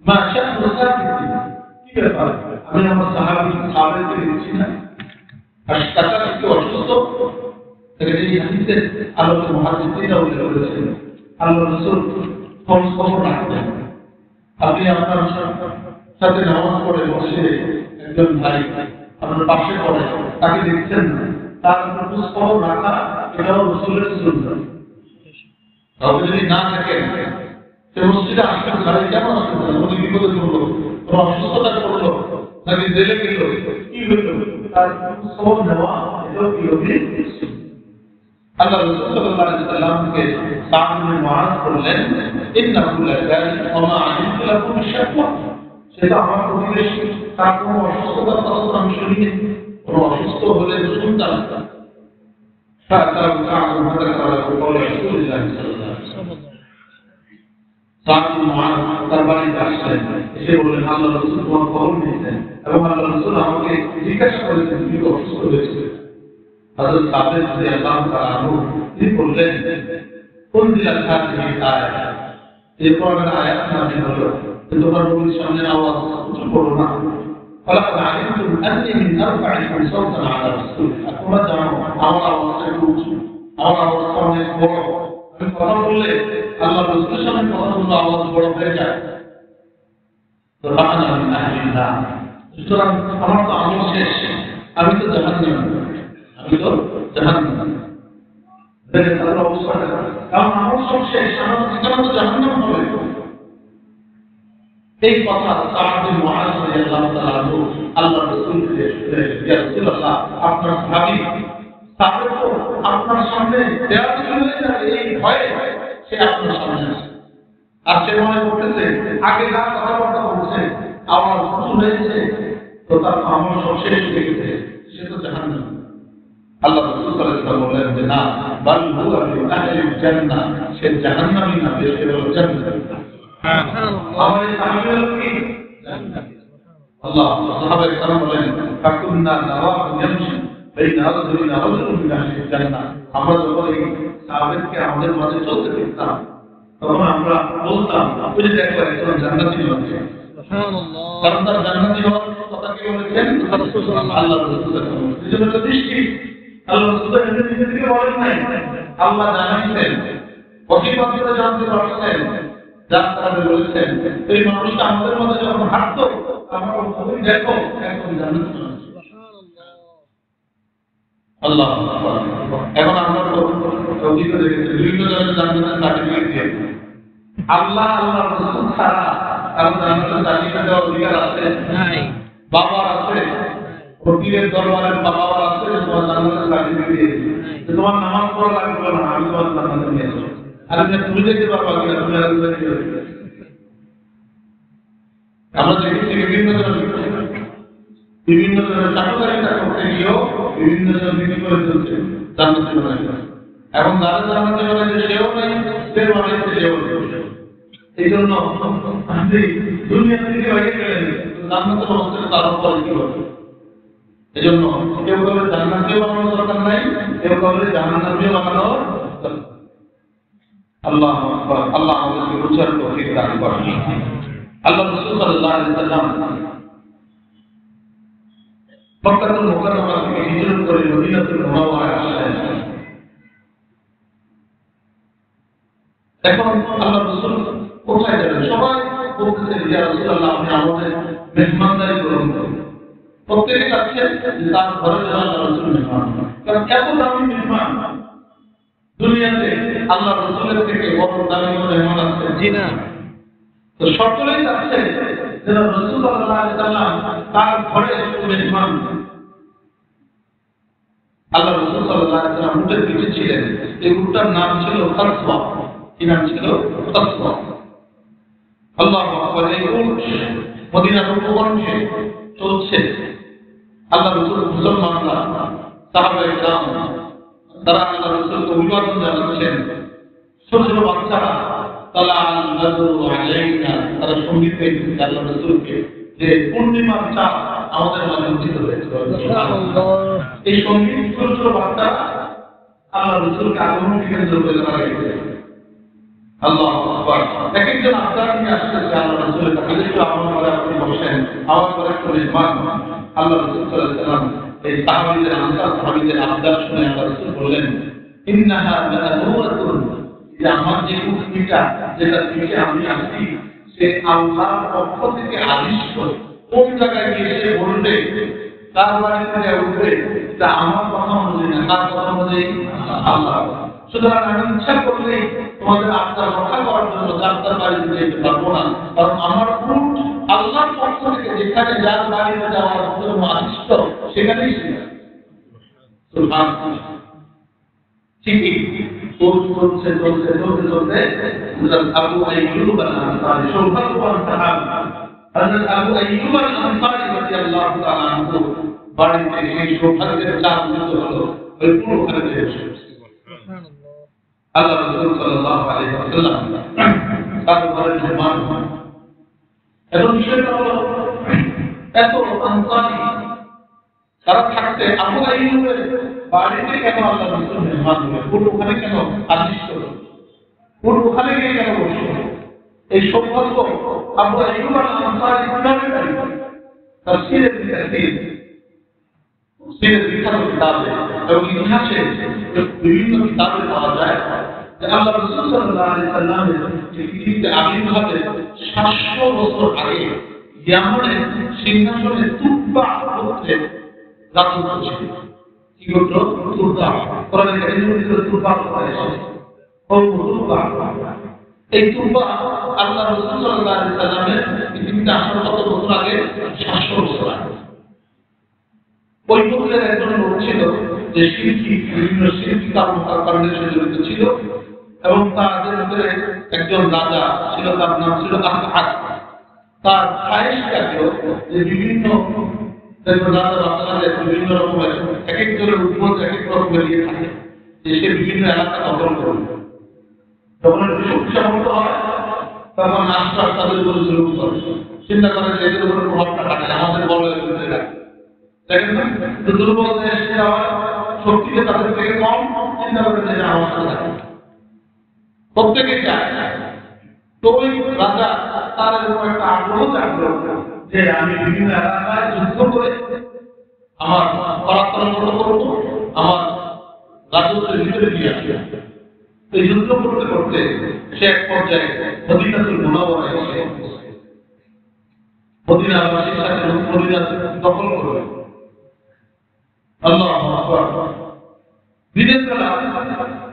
মা শা'নু সাবিত, কি ব্যাপার? আমি আমার সাহাবী সাবিতকে দেখছি না, আর তারা একটু অসুস্থ। এই হাদিসে আল্লাহ মুহাদ্দিসিনরা উল্লেখ করেছেন, আল্লাহ রাসূল খবর রাখতেন। আপনি আপনার সাথে নামাজ পড়ে বসে একজন ভাই আপনার পাশে পড়ে, তাকে দেখছেন না, তার খবর রাখা এটাও রাসূলের সুন্নাত। তবে যদি না থাকেন, সে মসজিদে আসতে পারে, কেমন আসতে পারে? কোনো বিপদে পড়লো, কোনো অসুস্থতা পড়লো, নাকি জেলে গেল, কি হইল, তার খবর নেওয়া এটাও কি হবে? আল্লাহ রাসূল সাল্লাল্লাহু আলাইহি ওয়াসাল্লামকে সা'দ ইবনে মুআয বললেন, ইন্নাহু লাযালিক ওয়া মা আলিমতু লাকুম বিশ-শাকওয়া, সেটা আমার প্রতিবেশী, তার কোনো অসুস্থতার কথা আমি শুনিনি, কোনো অসুস্থ হলে শুনতাম। ফাতাউ সা'দ ইবনে মুআয বলে, রাসূলুল্লাহ সাল্লাল্লাহু আলাইহি ওয়াসাল্লাম সা'দ ইবনে মুআয তার বাড়িতে আসলেন, এসে বললেন, আল্লাহ রাসূল তোমার খবর নিয়েছেন এবং আল্লাহ রাসূল আমাকে জিজ্ঞাসা করেছেন তুমি অসুস্থ হয়েছিলে। হযরত সাবিত রাদিয়াল্লাহু তাআলা আনহু তিনি বললেন, উনজিলাত হাযিহি আয়াত, এই কোরআনের আয়াত নাযিল হলো, তোমরা নবীর সামনে আওয়াজ উঁচু করো না। ফালাকাদ আলিমতুম আন্নী মিন আরফা'iকুম সাওতান আলা রাসূলিল্লাহ, তোমরা জানো আমার আওয়াজটা একটু উঁচু, আমার আওয়াজটা অনেক বড়, আমি কথা বললে আল্লাহ রাসূলের সামনে কথা বললে আওয়াজ বড় হয়ে যায়। তো সুতরাং আমার তো আমল শেষ, আমি তো জাহান্নামী। দেখেন তাদের অবস্থাটা, কারণ আমল সব শেষ, আমার ঠিকানা তো জাহান্নাম হবে। এই কথা সাদ বিন মুআয রাদিয়াল্লাহু তাআলা আনহু আল্লাহ রাসূলকে ইয়া রাসূলুল্লাহ, আপনার সাহাবী সাহাবী তো আপনার সামনে দেওয়া চলে যাবে এই ভয়ে সে আপনার সামনে আসে। আর সে মনে করতেছে আগে যা কথাবার্তা বলছে আওয়াজ শুরু হয়েছে, তো তার আমল সব শেষ হয়ে গেছে, সে তো জাহান্নামী। আল্লাহ রাসূল সাল্লাল্লাহু আলাইহি ওয়াসাল্লাম বললেন যে না, বাল হুয়া মিন আহলিল জান্নাহ, সে জাহান্নামী না, সে হলো জান্নাতি। আমার এই সাহাবী হলো কি জান্নাতি। আল্লাহ সাহাবায়ে কেরাম বলেন ফাকুন্না নারাহু ইয়ামশি বাইনা রাজুলিন রাজুলুন মিন আহলিল জান্নাহ, আমরা যখন এই সাহাবীকে আমাদের মাঝে চলতে দেখতাম তখন আমরা বলতাম ওই যে দেখো একজন জান্নাতি হচ্ছে, সুবহানাল্লাহ। কারণ তার জান্নাতি হওয়ার কথা কি বলেছেন আল্লাহ রাসূল। এজন্য দৃষ্টি আল্লাহ রাসূল নিজে থেকে বলেন নাই, আল্লাহ জানাইছেন, অতিবাহিত জানতে পারছেন, যার কারণে বলেছেন এই মানুষটা আমাদের মধ্যে যখন হাঁটতো আমরা ওই দেখো একজন জান্নাতি হচ্ছে, সুবহানাল্লাহ। আল্লাহ আকবার। এখন আমরা তো অভিজ্ঞতা দেখেছি বিভিন্ন জনের জান্নাতের সার্টিফিকেট দিয়ে আল্লাহ রাসূল ছাড়া কারো জান্নাতের সার্টিফিকেট দেওয়ার অধিকার আছে নাই। বাবার আছে, ফকিরের দরবারের বাবার আছে, তোমার জান্নাতের সার্টিফিকেট দিয়েছে, তোমার নামাজ পড়া লাগবে না, আমি তোমার জান্নাতে নিয়ে আসবো। আর তুমি যেতে পারবা কিনা, তুমি আর আমরা দেখেছি বিভিন্ন জনের চাকরিটা করতে গিয়েও বিভিন্ন জন বিক্রি করে চলছে জান্নাতি বানাইছে। এখন যারা জান্নাতি বানাইছে সেও নাই, সে বানাইছে সেও নাই। এই জন্য আপনি দুনিয়া থেকে বাইরে গেলেন, জান্নাতের অবস্থা তার উপরে কি হবে? এই জন্য কেউ কাউকে জান্নাতিও বানানোর দরকার নাই, কেউ কাউকে জাহান্নামীও বানানোর দরকার। আল্লাহ আকবার। আল্লাহ আমাদেরকে বুঝার তৌফিক দান করেন। আল্লাহ রাসূল সাল্লাল্লাহু আলাইহি ওয়াসাল্লাম মক্কাতুল মুকাররমা থেকে হিজরত করে মদিনাতুল মুনাওয়ারায় আসলেন। এখন আল্লাহ রাসূল কোথায় যাবেন? সবাই বলতেছে ইয়া রাসূলুল্লাহ, আপনি আমাদের মেহমানদারি করুন। প্রত্যেকে চাচ্ছে যে তার ঘরে যেন আল্লাহ রাসূল মেহমান হন, কারণ এত দামি মেহমান দুনিয়াতে আল্লাহ রাসূলের থেকে বড় দামি কোনো মেহমান আছে? জি না। তো সকলেই চাচ্ছে যে রাসূল সাল্লাল্লাহু আলাইহি ওয়াসাল্লাম তার ঘরে মেহমান। আল্লাহ রাসূল সাল্লাল্লাহু আলাইহি ওয়াসাল্লাম উটের পিঠে ছিলেন, এই উটটার নাম ছিল কাসওয়া। কি নাম ছিল? কাসওয়া। আল্লাহু আকবার। এই উট মদিনার উপকণ্ঠে চলছে। আল্লাহ রাসূল মুসলমানরা সাহাবায়ে কেরাম তারা আল্লাহ রাসূলকে অভিবাদন জানাচ্ছেন। ছোট ছোট বাচ্চারা তালাল বদরু আলাইনা, তারা সঙ্গীত গাইতেছে আল্লাহ রাসূলকে যে পূর্ণিমার চাঁদ আমাদের মাঝে উদিত হয়েছে। এই সঙ্গীত ছোট ছোট বাচ্চারা আল্লাহ রাসূলকে আগমনকে কেন্দ্র করে তারা গাইতেছে। আল্লাহু আকবার। এক একজন আবদার নিয়ে আসতেছে আল্লাহ রাসূলের কাছে, একটু আমার ঘরে আপনি বসেন, আমার ঘরে একটু মেহমান। আল্লাহ রাসূল সাল্লাল্লাহু আলাইহি ওয়াসাল্লাম এই সাহাবীদের আনসার সাহাবীদের আবদার শুনে আল্লাহ রাসূল বললেন, ইন্নাহা লানুরাতুন, যে আমার যে উটটা যেটা থেকে আমি আসছি সে আল্লাহর পক্ষ থেকে আদিষ্ট। কোন জায়গায় গিয়ে সে বলবে, তার বাড়িতে যা উঠবে তা আমার কথা অনুযায়ী না, তার কথা অনুযায়ী আল্লাহ। সুতরাং আমি ইচ্ছা করলেই তোমাদের আত্মার রক্ষা করার জন্য যার বাড়িতে যেতে পারবো না, কারণ আমার উট আল্লাহর পক্ষ থেকে যেখানে যার বাড়িতে যাওয়ার জন্য আদিষ্ট সেখানেই সে। সুবহানাল্লাহ। ঠিকই চলতে আবু আইয়ুব আল-আনসারী, সৌভাগ্যবান সাহাবী হযরত আবু আইয়ুব আল-আনসারী রাদিয়াল্লাহু তাআলা আনহু বাড়িতে সেই সৌভাগ্যের চাঁদ উদিত হলো। ওই পুরো ঘরে সুবহানাল্লাহ। আল্লাহ রাসূল সাল্লাল্লাহু আলাইহি ওয়াসাল্লাম তার ঘরে মেহমান হন। এখন বিষয়টা হলো এত আনসারী তারা থাকতে আবু আইয়ুবের বাড়িতে কেন আল্লাহ রাসূল মেহমান হলেন? ওখানে কেন আদিষ্ট হলেন? ওখানে গিয়ে কেন বসলেন? এই সৌভাগ্য আবু আইয়ুব আল-আনসারী কিভাবে পাইলেন? তাফসীরে বিখ্যাত কিতাবে এবং ইতিহাসে বিভিন্ন কিতাবে পাওয়া যায় আল্লাহ রাসূল সাল্লাল্লাহু আলাইহি সাল্লামের পৃথিবীতে আবির্ভাবের 700 বছর আগে ইয়ামানের সিংহাসনে তুব্বা গোত্রের রাজত্ব ছিল। কি গোত্র? তুব্বা। কোরআনের কারিমের ভিতরে তুব্বা কথা এসেছে। তুব্বা, এই তুব্বা আল্লাহ রাসূল সাল্লাল্লাহু আলাইহি সাল্লামের পৃথিবীতে আসার কত বছর আগে? 700 বছর আগে। ওই গোত্রের একজন লোক ছিল যে বিভিন্ন শিরকি কারণে সে জড়িত ছিল, এবং তাদের ভিতরে একজন রাজা ছিল, তার নাম ছিল আসআদ। তার খায়েশ থাকলো যে বিভিন্ন রাজাদের বিভিন্ন রকমের এক একজনের উদ্ভব এক এক রকমের ইয়ে থাকে, যে সে বিভিন্ন এলাকা দখল করবে। যখন শক্তিশালী হয় তখন আশরাফ তাদের উপর জুলুম করে, চিন্তা করে যে এদের উপর প্রভাবটা কাটে, আমাদের বড় হয়ে যায়। দেখেন না, দুর্বল দেশে যাওয়ার শক্তিতে তাদের থেকে কম, চিন্তা করে যে আমার সাথে থাকে, প্রত্যেকে চায়। তো ওই রাজা তার এরকম একটা আগ্রহ জাগলো যে আমি বিভিন্ন এলাকায় যুদ্ধ করে আমার পরাক্রম করবো, আমার রাজত্বের ভিতরে দিয়ে আসবে। এই যুদ্ধ করতে করতে সে এক পর্যায়ে মদিনাতুল মুনাওয়ারায় এসে মদিনাবাসীর সাথে মদিনা দখল করবে। আল্লাহু আকবার। দিনের বেলা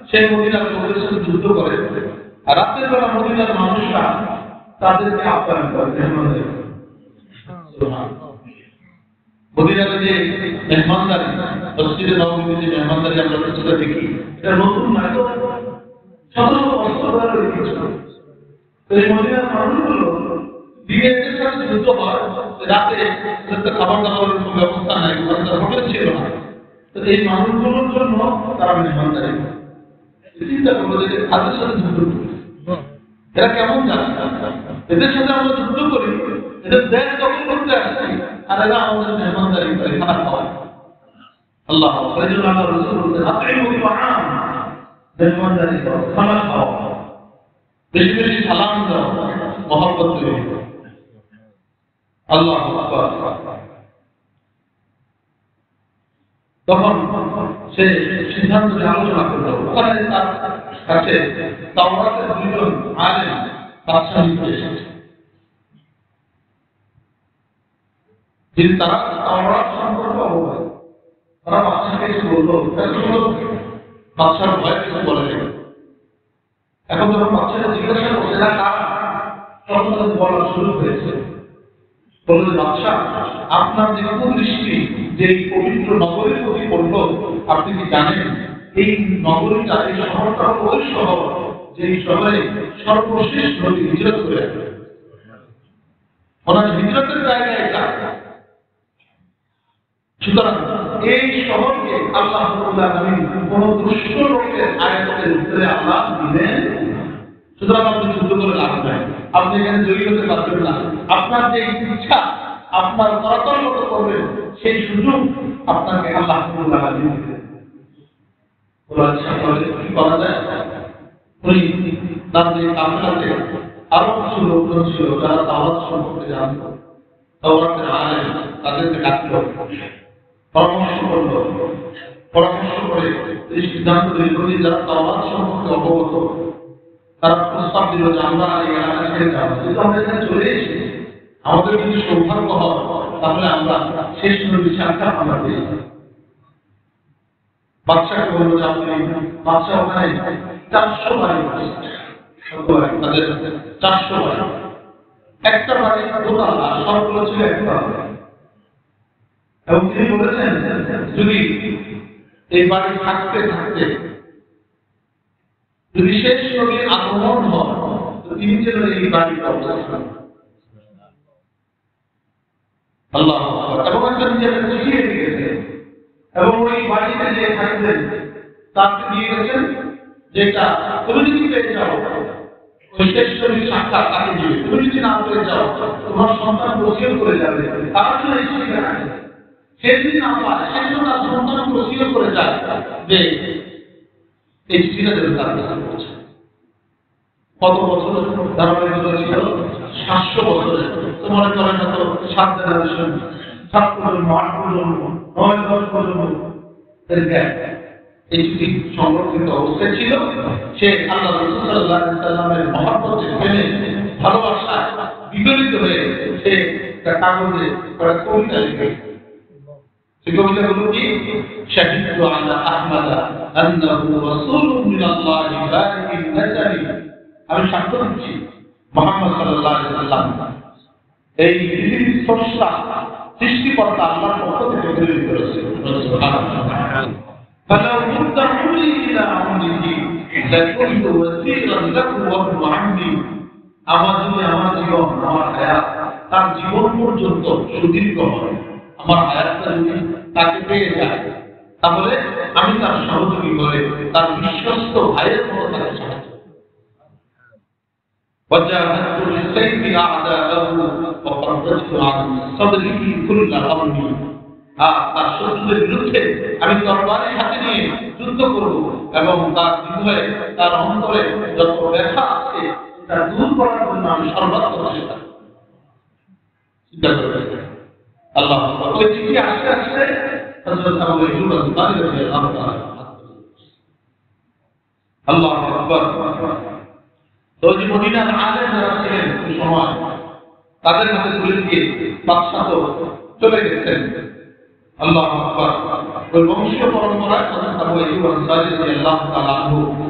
সেই মদিনার লোকের সাথে যুদ্ধ করে, আর রাতের বেলা মদিনার মানুষরা তাদেরকে আপ্যায়ন করে। মদিনার যে মেহমানদারি, মসজিদে নববীতে যে মেহমানদারি আমরা সেটা দেখি, এটা নতুন নয়, 1700 বছর ধরে ঐতিহ্য। এই মদিনার মানুষগুলো দিনের সাথে যুদ্ধ হয়, রাতে খাবার দাবারের কোনো ব্যবস্থা নাই, হোটেল ছিল না। তো এই মানুষগুলোর জন্য তারা মেহমানদারি চিন্তা করলো যে তাদের সাথে যুদ্ধ করি, এরা কেমন জানে, এদের সাথে আমরা যুদ্ধ করি, এদের দেশ দখল করতে আসছি, আর এরা আমাদের মেহমানদারি করে, খানা খাওয়ায়। আল্লাহ রাসূল বলতেন আতিমু তাআম, মেহমানদারি করো, খানা খাও, বেশি বেশি সালাম দাও, মহব্বত তৈরি করো। আল্লাহু আকবার। তখন সে সিদ্ধান্ত আলোচনা করল, ওখানে তার কাছে তাওরাতের দুইজন আলেম বাদশাহ নিতে এসেছে, যিনি তারা তাওরাত সম্পর্কে অবগত। তারা বাদশাহকে এসে বললো, বাদশার ভয় কিছু বলে নেই। এখন যখন বাদশাকে জিজ্ঞাসা করছে না কারা, তখন তাদের বলা শুরু হয়েছে। বলল, বাদশাহ আপনার যে কুদৃষ্টি যে পবিত্র নগরীর প্রতি পড়ল, আপনি কি জানেন এই নগরীটা, এই শহরটা হল ওই শহর যে শহরে সর্বশেষ নবী হিজরত করে আসে। ওনার হিজরতের জায়গা এটা। সুতরাং এই শহরকে আল্লাহ রাব্বুল আলামিন কোন দুষ্ট লোকের আয়াতের উত্তরে আল্লাহ দিলেন। সুতরাং আপনি যুদ্ধ করে লাভ নাই, আপনি এখানে জয়ী হতে পারবেন না। আপনার যে ইচ্ছা, আপনার করার মতো করবেন, সেই সুযোগ আপনাকে আল্লাহ রাব্বুল আলামিন দিলেন। কি করা যায়? ওই তার যে কাফেলাতে আরো কিছু লোকজন ছিল যারা দাওয়াত সম্পর্কে জানত, দাওয়াতের আলেম, তাদেরকে ডাকলো, পরামর্শ করলো। পরামর্শ করে এই সিদ্ধান্ত নিল যে যারা দাওয়াত সম্পর্কে অবগত, তারা প্রস্তাব দিল যে আমরা এই এলাকা ছেড়ে যাবো, কিন্তু আমরা এখানে চলে এসেছি, আমাদের যদি সৌভাগ্য হয় তাহলে আমরা শেষ নবীর সাক্ষাৎ আমরা পেয়ে যাবো। বাদশাকে বললো যে আপনি, বাদশা ওখানে 400 বাড়ি তাদের 400 বাড়ি, একটা বাড়ি দোতলা, সবগুলো ছিল একটা। এবং তিনি বলেছেন যদি এই বাড়ি থাকতে থাকতে যদি শেষ নবীর আগমন হয়, তো তিনি যেন এই বাড়ির অবস্থা আল্লাহ এবং একজন নিজেকে বুঝিয়ে দিয়েছে, এবং ওই বাড়িতে যে থাকতেন তাকে দিয়ে গেছেন যেটা তুমি যদি পেয়ে যাও ওই শেষ নবীর সাক্ষাৎ তাকে দিবে, তুমি যদি না পেয়ে যাও তোমার সন্তান ওসিয়ত করে যাবে, তারা শুনে এই শিক্ষা রাখে। সেদিন না পায়, সেজন্য তার সন্তান ওসিয়ত করে যায় যে এই চিঠিটা যেন তার কাছে পৌঁছে। কত বছর ধারাবাহিকতা ছিল? 700 বছরে। তো মনে করেন না তো 7 জেনারেশন, 7 প্রজন্ম, 8 প্রজন্ম, 9-10 প্রজন্ম, এই চিঠি সংরক্ষিত অবস্থায় ছিল। সে আল্লাহ রাসূল সাল্লাল্লাহু আলাইহি ওয়াসাল্লামের মহব্বতে প্রেমে ভালোবাসায় বিগলিত হয়ে সে একটা কাগজে একটা কবিতা লিখে। সে কবিতাগুলো কি? শাহিদু আলা আহমাদা আন্নাহু রাসূলুন মিনাল্লাহি বারিকিন নাসারি। আমি সাক্ষ্য দিচ্ছি মুহাম্মদ সাল্লাল্লাহু আলাইহি ওয়াসাল্লাম এই পৃথিবীর স্রষ্টা সৃষ্টিকর্তা আল্লাহর পক্ষ থেকে প্রেরিত রাসূল। সুবহানাল্লাহ। فلو كنت عمري إلى عمره لكنت وزيرا له وابن عمي। আমার জীবন আমার হায়াত তার জীবন পর্যন্ত সুদীর্ঘ হয়, আমার হায়াতটা যদি তাকে পেয়ে যায় তাহলে আমি তার সহযোগী করে তার বিশ্বস্ত ভাইয়ের মতো তাকে সাহায্য وجاهدت للسيف أعداءه وقربته عن صدره كل أمري। তার শত্রুদের বিরুদ্ধে আমি তরবারি হাতে নিয়ে যুদ্ধ করব এবং তার হৃদয়ে তার অন্তরে যত ব্যথা আছে তা দূর করার জন্য আমি সর্বাত্মক চেষ্টা করব। চিন্তা করবেন আল্লাহ ওই চিঠি আস্তে আস্তে হযরত আবু আইয়ুব আল-আনসারী রাদিয়াল্লাহু তাআলা আল্লাহু আকবার। তো যে মদিনার আলেম যারা ছিলেন ওই সময় তাদের কাছে তুলে দিয়ে বাদশাহ তো চলে গেছেন। আল্লাহু আকবার। ওই বংশীয় পরম্পরায় হযরত আবু আইয়ুব আল-আনসারী রাদিয়াল্লাহু তাআলা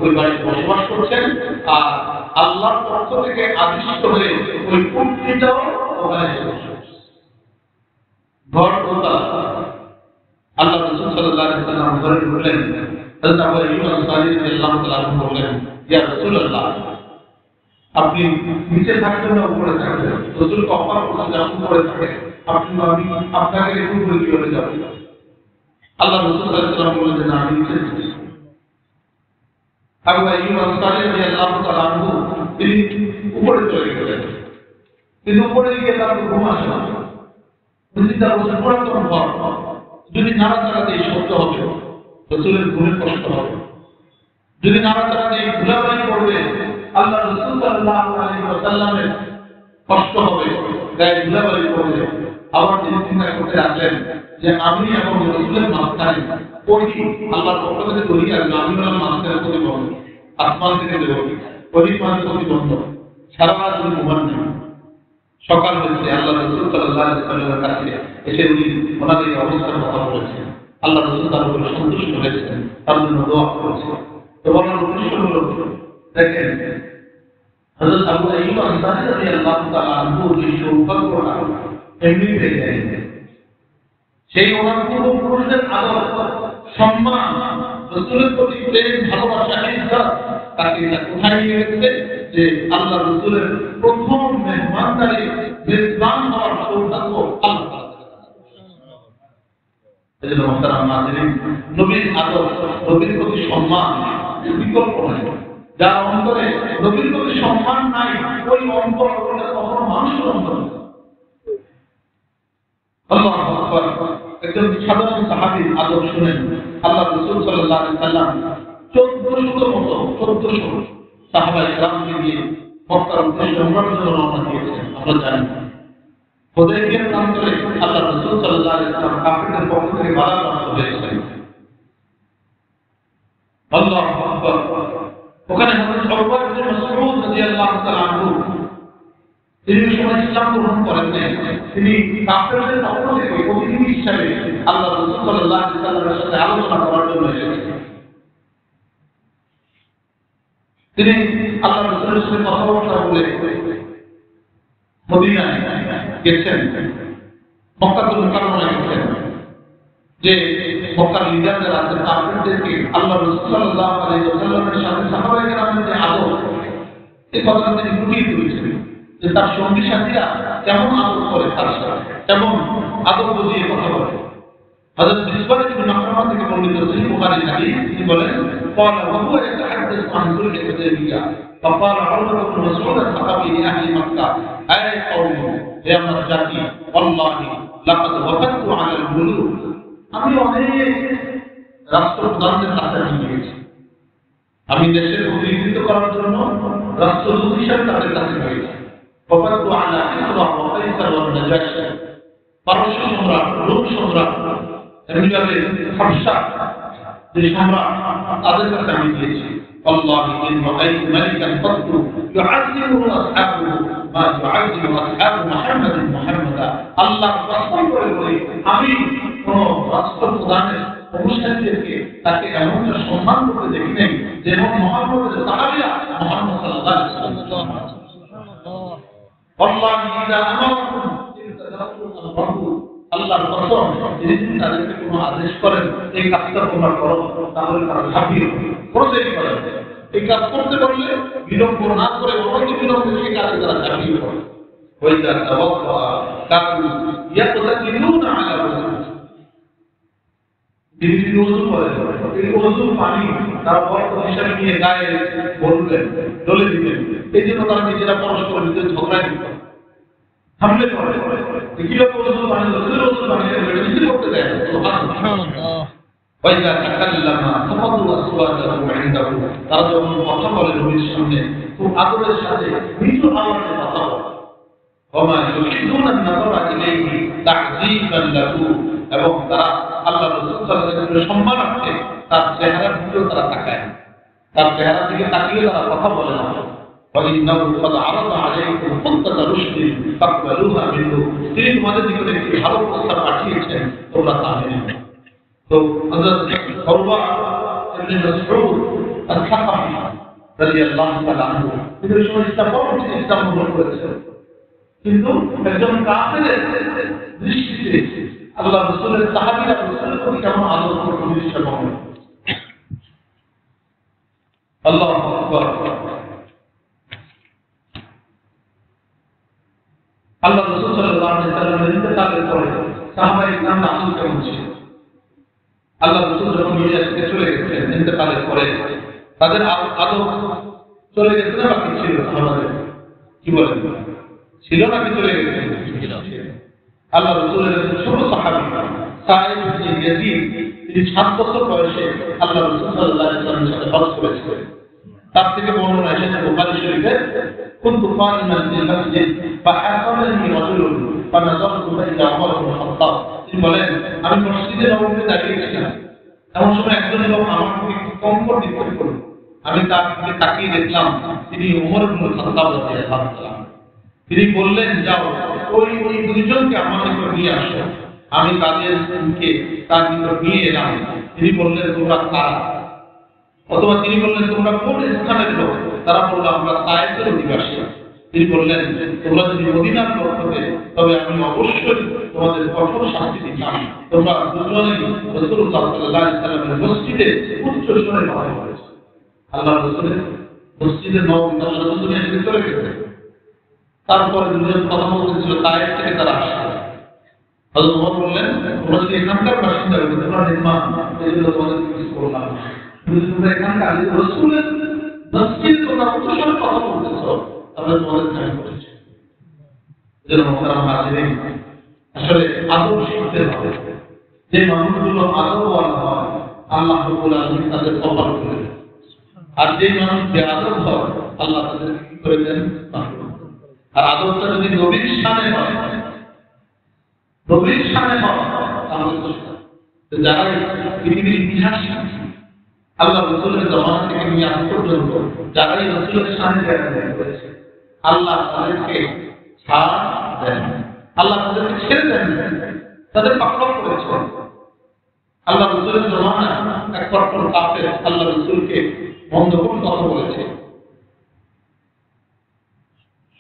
ওই বাড়িতে বসবাস করছেন। আর আল্লাহর পক্ষ থেকে আদিষ্ট হয়ে ওই পুত্রটাও ওখানে ঘর দোতলা। আল্লাহ রাসূল সাল্লাল্লাহু আলাইহি ওয়াসাল্লাম ঘরে ঢুকলেন। হযরত আবু আইয়ুব আল-আনসারী রাদিয়াল্লাহু তাআলা বললেন, ইয়া রাসূলুল্লাহ, আপনি নিচে থাকবেন না উপরে থাকবেন? রাসূল কপাল করতে উপরে থাকে, আপনি আমি আপনাকে একটু উপরে চলে যাব। আল্লাহ রাসূল সাল্লাল্লাহু আলাইহি ওয়াসাল্লাম বললেন, না, আমি নিচে থাকি। আবু আইয়ুব আল-আনসারী রাদিয়াল্লাহু তাআলা তিনি উপরে চলে গেলেন। কিন্তু উপরে গিয়ে তার ঘুম আসে না। চিন্তা করছেন পুরাতন ঘর, যদি নাড়াচাড়া দিয়ে শব্দ হবে রাসূলের ঘুমে কষ্ট হবে, যদি নাড়াচাড়া দিয়ে ধুলাবালি পড়বে আল্লাহ রাসূল সাল্লাল্লাহু আলাইহি ওয়াসাল্লামের কষ্ট হবে, গায়ে ধুলাবালি পড়বে। আবার তিনি চিন্তা করতে লাগলেন যে আমি এবং রাসূলের মাঝখানে ওই আল্লাহর পক্ষ থেকে তৈরি আসবে, আমি হলাম মাঝখানে প্রতিবন্ধ, আসমান থেকে দেব ওই মাঝে প্রতিবন্ধ। সারা রাত উনি ঘুমান নেই। সকাল হয়েছে, আল্লাহ রাসূল সাল্লাল্লাহু আলাইহি ওয়াসাল্লামের কাছে এসে উনি ওনাদের অবস্থার কথা বলেছেন। আল্লাহ রাসূল তার উপরে সন্তুষ্ট হয়েছেন, তার জন্য দোয়া করেছেন। তো বলার উদ্দেশ্য হলো, দেখেন হযরত আবু আইয়ুব আনসারী রাদিয়াল্লাহু তাআলা আনহু যে সৌভাগ্যটা এমনি পেয়ে যায়নি, সেই ওনার পূর্বপুরুষদের আদর সম্মান রাসূলের প্রতি প্রেম ভালোবাসা ইজ্জত তাকে কোথায় নিয়ে গেছে যে আল্লাহ রাসূলের প্রথম মেহমানদারি মেজবান হওয়ার সৌভাগ্য আল্লাহ তাআলা। এজন্য মুহতারাম নাযিরিন, নবীর আদর, নবীর প্রতি সম্মান বিকল্প নয়। যার অন্তরে নবীর প্রতি সম্মান নাই ওই অন্তর কখনো মানুষের অন্তর। আল্লাহু আকবার। একজন সাধারণ সাহাবীর আদর শুনেন। আল্লাহ রাসূল সাল্লাল্লাহু আলাইহি ওয়াসাল্লাম 1400 সাহাবায়ে কেরামকে নিয়ে মক্কার উদ্দেশ্যে উমরার জন্য রওনা দিয়েছেন। আমরা জানি হুদায়বিয়ার প্রান্তরে আল্লাহ রাসূল সাল্লাল্লাহু আলাইহি ওয়াসাল্লাম কাফিরদের পক্ষ থেকে বাধা প্রাপ্ত হয়েছিলেন। আল্লাহু আকবার। ওখানে হযরত উকবা ইবনে মাসউদ রাদিয়াল্লাহু তাআলা আনহু তিনি সময় ইসলাম গ্রহণ করেন নাই। তিনি কাফেরদের পক্ষ থেকে প্রতিনিধি হিসেবে আল্লাহ রাসূল সাল্লাল্লাহু আলাইহি ওয়াসাল্লামের সাথে আলোচনা করার জন্য এসেছেন। তিনি আল্লাহ রাসূলের সাথে কথাবার্তা বলে মদিনায় গেছেন, মক্কাতুল মুকাররমায় গেছেন। যে মক্কার লিডার যারা আছেন কাফেরদেরকে আল্লাহ রাসূল সাল্লাল্লাহু আলাইহি ওয়াসাল্লামের সাথে সাহাবায়ে কেরামের যে আদর, এই কথাটা তিনি ফুটিয়ে তুলেছেন যে তার সঙ্গী সাথীরা কেমন আদর করে, তার সাথে কেমন আদর বুঝিয়ে কথা বলে। হযরত মিসবার ইবনে মাখরামা থেকে বর্ণিত সহিহ বুখারীর হাদিস, তিনি বলেন قال وهو يتحدث عن ذل الحديبية فقال عروة بن مسعود الثقفي لأهل مكة أي قوم يا مرجعي والله لقد وفدت على الملوك। আমি অনেক রাষ্ট্রপ্রধানদের কাছে গিয়েছি, আমি দেশের প্রতিনিধিত্ব করার জন্য রাষ্ট্রদূত হিসেবে তাদের কাছে গিয়েছি। وفدت على كسرى وقيصر والنجاشي, পারস্য সম্রাট, রোম সম্রাট, এমনিভাবে হাবশা যে সম্রাট তাদের কাছে আমি গিয়েছি والله إن رأيت ملكا قط يعذبه أصحابه ما يعذب أصحاب محمد محمدا الله قسم করে আমি কোন রাষ্ট্র প্রধানের অনুসারীদেরকে তাকে এমন সম্মান করতে দেখি নাই যেমন মুহাম্মদের সাহাবীরা মুহাম্মদ সাল্লাল্লাহু আলাইহি ওয়াসাল্লাম والله إذا أمركم আল্লাহর কসম যদি তিনি তাদেরকে কোনো আদেশ করেন এই কাজটা তোমরা করো তাহলে তারা ঝাঁপিয়ে প্রত্যেক করে এই কাজ করতে পারলে বিলম্ব না করে অনেক বিলম্বে সেই কাজে তারা ঝাঁপিয়ে পড়ে ওইটা তাওয়াক্কা কাকু ইয়াতাকিলুনা আলা তিনি ওযু করে এই ওযু পানি তার বর্ত হিসাবে নিয়ে গায়ে বলবেন ডলে দিবেন এই জন্য তারা নিজেরা পরস্পরের ভিতরে ঝগড়ায় দিত হামলে করে কিভাবে ওযু পানি ওযু পানি বেশি করতে দেয় সুবহানাল্লাহ ওয়াইদা তাকাল্লামা ফাকাদু আসওয়াতাহু ইনদাহু তারা যখন কথা বলে নবীর সামনে খুব আদরের সাথে মৃদু আওয়াজে কথা বলে ওমা ইউহিদুনা আন-নাযরা ইলাইহি তা'যীবান লাহু এবং তারা আল্লাহ রাসূল সাল্লাল্লাহু আলাইহি ওয়াসাল্লামের সম্মানার্থে তার চেহারার দিকে তারা তাকায় তার চেহারার দিকে তাকিয়ে তারা কথা বলে না وإنه قد عرض عليكم خطة رشد فاقبلوها منه তিনি তোমাদের দিকে একটি ভালো প্রস্তাব পাঠিয়েছেন তোমরা তা মেনে নাও তো হযরত উরওয়া ইবনে মাসউদ আল-সাকাফি রাদিয়াল্লাহু তাআলা আনহু তিনি ইসলাম গ্রহণ করেছেন কিন্তু একজন কাফেরের দৃষ্টিতে আল্লাহ রাসূলের সাহাবীরা রাসূলকে কেমন আদর করতেন দৃশ্য পাবেন আল্লাহু আকবার আল্লাহ রাসূল সাল্লাল্লাহু আলাইহি ওয়াসাল্লামের ইন্তেকালের পরে সাহাবায়ে ইকরাম রাসূল কেমন ছিলেন আল্লাহ রাসূল যখন দুনিয়া থেকে চলে গেছেন ইন্তেকালের পরে তাদের আদব চলে গেছে না বাকি ছিল সাহাবাদের কি বলেন ছিল নাকি চলে গেছে আল্লাহ রাসূলের ছোট সাহাবী সাঈদ ইবনে ইয়াজিদ তিনি 7 বছর বয়সে আল্লাহ রাসূল সাল্লাল্লাহু আলাইহি ওয়াসাল্লামের সাথে হজ করেছিলেন তার থেকে বর্ণনা এসেছে বুখারী শরীফে كنت قائما في المسجد فحاصرني رجل فنظرت فإذا عمر بن الخطاب বলেন আমি মসজিদে নববীতে দাঁড়িয়ে ছিলাম এমন সময় একজন লোক আমার দিকে কম্পর নিক্ষেপ করল আমি তার দিকে তাকিয়ে দেখলাম তিনি ওমর ইবনে খাত্তাব রাদিয়াল্লাহু আনহু তিনি বললেন যাও ওই দুইজনকে আমার নিকট নিয়ে আসো আমি তাদেরকে তার নিকট নিয়ে এলাম তিনি বললেন তোমরা কারা অথবা তিনি বললেন তোমরা কোন স্থানের লোক তারা বলল আমরা তায়েফের অধিবাসী তিনি বললেন তোমরা যদি মদিনার লোক হতে তবে আমি অবশ্যই তোমাদের কঠোর শাস্তি দিতাম তোমরা দুজনেই রাসূলুল্লাহ সাল্লাল্লাহু আলাইহি ওয়াসাল্লামের মসজিদে উচ্চ স্বরে কথা বলেছো আল্লাহ রাসূলের মসজিদে নববীতে আল্লাহ রাসূলের এসে চলে গেছে তারপরে দুজন কথা বলতেছিল তায়েফ থেকে তারা আসছে হযরত ওমর বললেন তোমরা যদি এখানকার বাসিন্দা হতে তোমরা নির্মাণ এগুলো তোমাদের কিছু করলাম তোমরা এখানকার রাসূলের মসজিদে তোমরা উচ্চ স্বরে কথা বলতেছো তাহলে তোমাদের ধ্যান করেছে যেন মোহতারাম হাজিরিন আসলে আদব শিখতে হবে যে মানুষগুলো আদবওয়ালা হয় আল্লাহ রাব্বুল আলামিন তাদের কবুল করে দেন আর যে মানুষ বেআদব হয় আল্লাহ তাদের কি করে দেন আর আদবটা যদি নবীর শানে হয় তাহলে তো যারা পৃথিবীর ইতিহাস আল্লাহ রাসূলের জামানা থেকে নিয়ে আজ পর্যন্ত যারা এই রাসূলের শানে করেছে আল্লাহ তাদেরকে ছাড় দেন আল্লাহ তাদেরকে ছেড়ে দেন তাদের পাকড়াও করেছে আল্লাহ রাসূলের জামানা এক কট্টর কাফের আল্লাহ রাসূলকে বন্ধ করে কথা বলেছে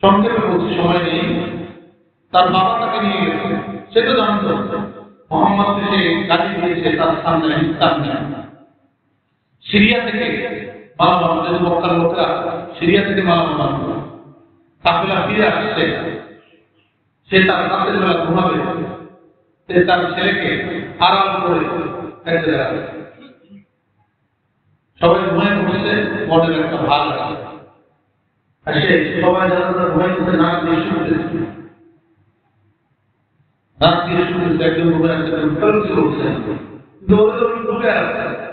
সংক্ষেপে বলছি সময় নেই তার বাবা তাকে নিয়ে গেছে সে তো জানতো মুহাম্মদকে সে গালি দিয়েছে তার সামনে ইসলাম নেয় সিরিয়া থেকে মালামাল যে মক্কার লোকেরা সিরিয়া থেকে মালামাল আনতো কাফেলা ফিরে আসছে সে তার রাতের বেলা ঘুমাবে সে তার ছেলেকে আড়াল করে এক জায়গায় সবাই ঘুমায় বসে মনের একটা ভাগ আছে আর সে সবাই যারা ঘুমাইতেছে নাক দিয়ে শুনতেছে নাক দিয়ে শুনতেছে একজন ঘুমায় একজন উঠছে কিন্তু ওদের ঢুকে আসছে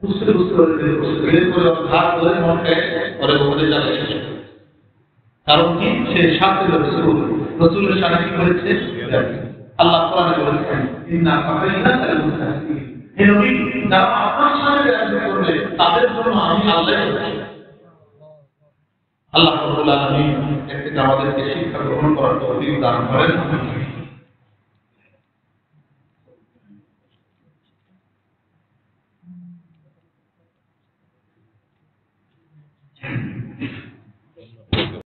বুঝতে ভাগ করে মনকে পরে ঘুমে যাবে কারণ কি সে সাথে রাসূলের সাথে কি করেছে আল্লাহ কোরআনে বলেছেন ইন্না কাফাইনা আল মুস্তাহজিন হে নবী যারা আপনার সাথে বেয়াদবি করবে তাদের জন্য আমি আল্লাহ আল্লাহ রাব্বুল আলামিন এর থেকে আমাদেরকে শিক্ষা গ্রহণ করার তৌফিক দান করেন।